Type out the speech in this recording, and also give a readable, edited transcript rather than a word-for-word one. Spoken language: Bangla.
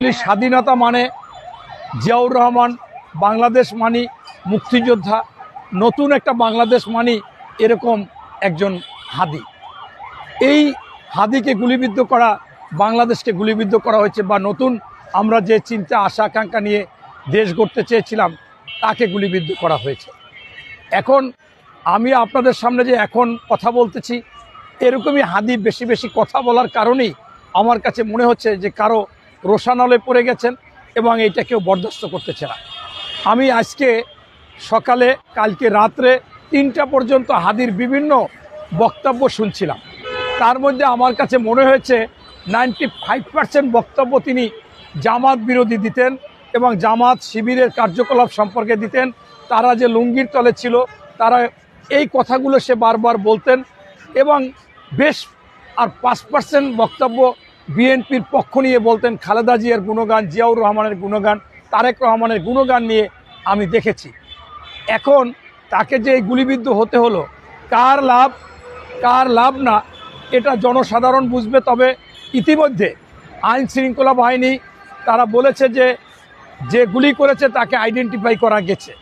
স্বাধীনতা মানে জিয়াউর রহমান, বাংলাদেশ মানি মুক্তিযোদ্ধা, নতুন একটা বাংলাদেশ মানি এরকম একজন হাদি। এই হাদিকে গুলিবিদ্ধ করা, বাংলাদেশকে গুলিবিদ্ধ করা হয়েছে, বা নতুন আমরা যে চিন্তা আশা আকাঙ্ক্ষা নিয়ে দেশ গড়তে চেয়েছিলাম তাকে গুলিবিদ্ধ করা হয়েছে। এখন আমি আপনাদের সামনে যে এখন কথা বলতেছি, এরকমই হাদি বেশি বেশি কথা বলার কারণেই আমার কাছে মনে হচ্ছে যে কারো রোষানলে পড়ে গেছেন এবং এইটা কেউ বরদাস্ত করতেছে না। আমি আজকে সকালে, কালকে রাত্রে 3টা পর্যন্ত হাদির বিভিন্ন বক্তব্য শুনছিলাম। তার মধ্যে আমার কাছে মনে হয়েছে 95% বক্তব্য তিনি জামাত বিরোধী দিতেন এবং জামাত শিবিরের কার্যকলাপ সম্পর্কে দিতেন। তারা যে লুঙ্গির তলে ছিল, তারা এই কথাগুলো সে বারবার বলতেন। এবং বেশ আর 5% বক্তব্য বিএনপির পক্ষ নিয়ে বলতেন। খালেদা জিয়ার গুণগান, জিয়াউর রহমানের গুণগান, তারেক রহমানের গুণগান নিয়ে আমি দেখেছি। এখন তাকে যে গুলিবিদ্ধ হতে হলো, কার লাভ না এটা জনসাধারণ বুঝবে। তবে ইতিমধ্যে আইন শৃঙ্খলা বাহিনী তারা বলেছে যে গুলি করেছে তাকে আইডেন্টিফাই করা গেছে।